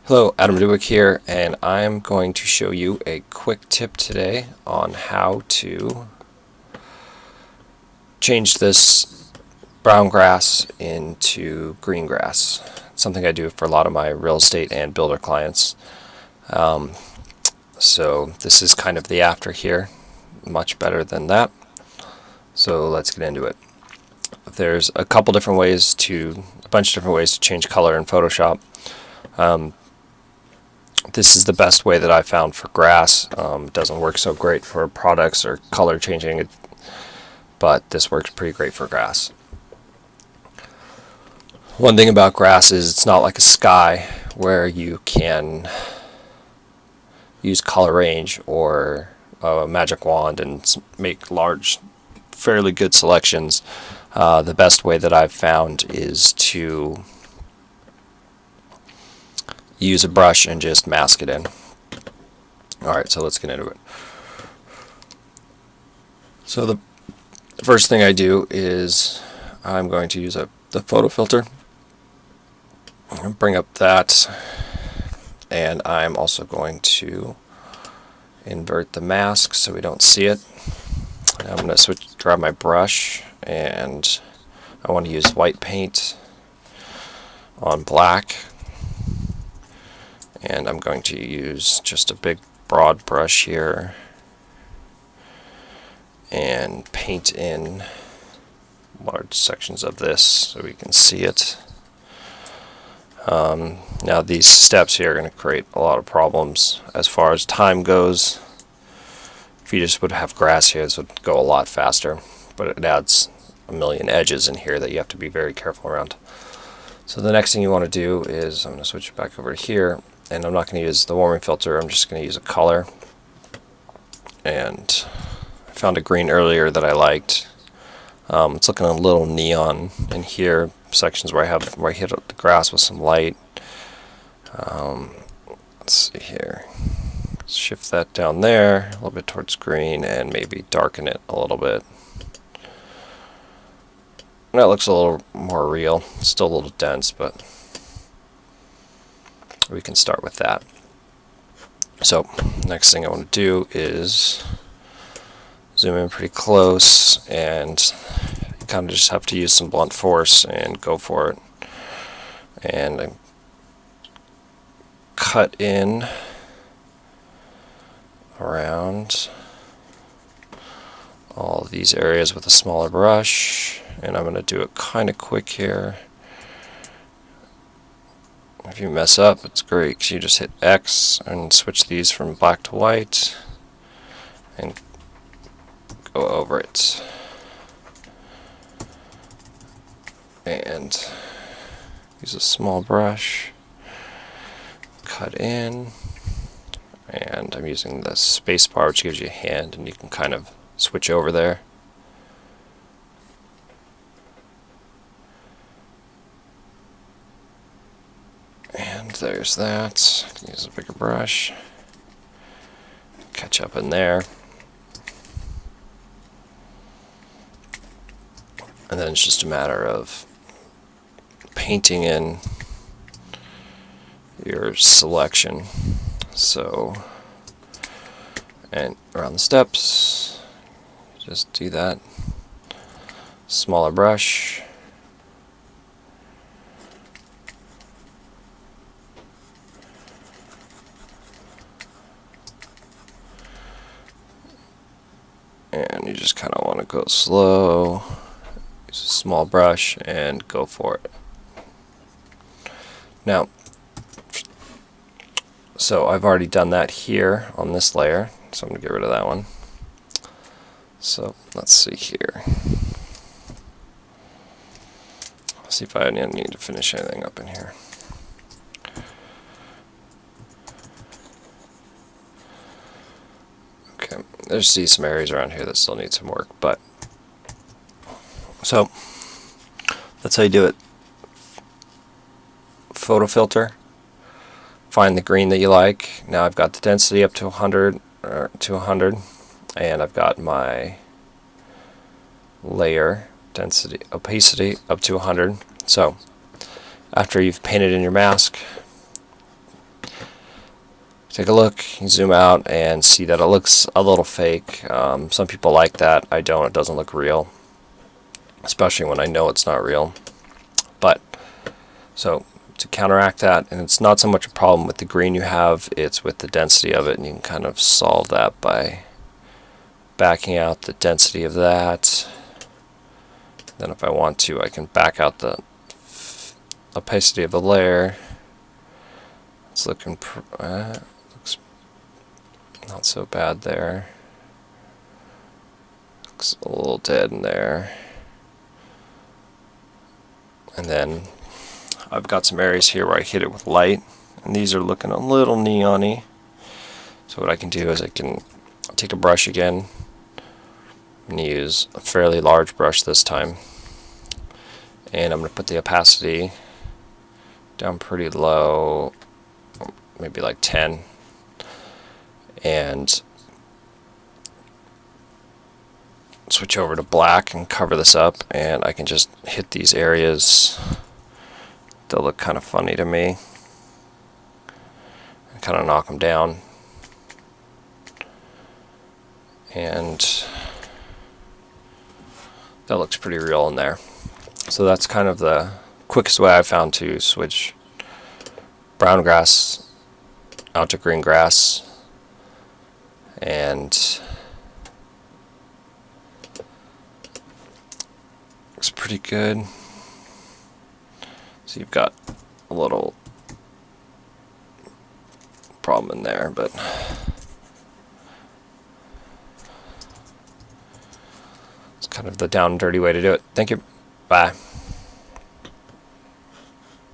Hello, Adam Duick here, and I'm going to show you a quick tip today on how to change this brown grass into green grass. It's something I do for a lot of my real estate and builder clients. So this is kind of the after here, much better than that. So let's get into it. There's a bunch of different ways to change color in Photoshop. This is the best way that I found for grass. It doesn't work so great for products or color changing, but this works pretty great for grass. One thing about grass is it's not like a sky where you can use color range or a magic wand and make large, fairly good selections. The best way that I've found is to use a brush and just mask it in. Alright, so let's get into it. So the first thing I do is I'm going to use the photo filter. Bring up that, and I'm also going to invert the mask so we don't see it. Now I'm going to grab my brush, and I want to use white paint on black, and I'm going to use just a big broad brush here and paint in large sections of this so we can see it. Now these steps here are going to create a lot of problems as far as time goes. If you just would have grass here, this would go a lot faster, but it adds a million edges in here that you have to be very careful around. So the next thing you want to do is, I'm going to switch it back over to here, and I'm not going to use the warming filter, I'm just going to use a color. And I found a green earlier that I liked. It's looking a little neon in here, sections where I hit the grass with some light. Let's see here. Shift that down there a little bit towards green and maybe darken it a little bit. That looks a little more real. Still a little dense, but we can start with that. So next thing I want to do is zoom in pretty close, and you kind of just have to use some blunt force and go for it. And I cut in around all these areas with a smaller brush, and I'm going to do it kind of quick here. If you mess up, it's great because you just hit X and switch these from black to white and go over it. And use a small brush, cut in, and I'm using the space bar, which gives you a hand, and you can kind of switch over there. And there's that. I can use a bigger brush, catch up in there. And then it's just a matter of painting in your selection. So, and around the steps, just do that. Smaller brush. And you just kind of want to go slow. Use a small brush and go for it. Now, so I've already done that here on this layer, so I'm going to get rid of that one. So let's see here. See if I need to finish anything up in here. Okay, there's some areas around here that still need some work, but so that's how you do it. Photo filter, find the green that you like. Now I've got the density up to 100, and I've got my layer density, opacity up to 100. So after you've painted in your mask, take a look, you zoom out and see that it looks a little fake. Some people like that. I don't. It doesn't look real, especially when I know it's not real. But so to counteract that, and it's not so much a problem with the green you have, it's with the density of it, and you can kind of solve that by backing out the density of that. Then if I want to, I can back out the opacity of the layer. It's looking looks not so bad there. Looks a little dead in there. And then I've got some areas here where I hit it with light, and these are looking a little neon-y. So what I can do is I can take a brush again. I'm going to use a fairly large brush this time, and I'm going to put the opacity down pretty low, maybe like 10, and switch over to black and cover this up, and I can just hit these areas. They'll look kind of funny to me, and kind of knock them down, and that looks pretty real in there. So that's kind of the quickest way I've found to switch brown grass out to green grass. And looks pretty good. So you've got a little problem in there, but it's kind of the down and dirty way to do it. Thank you. Bye.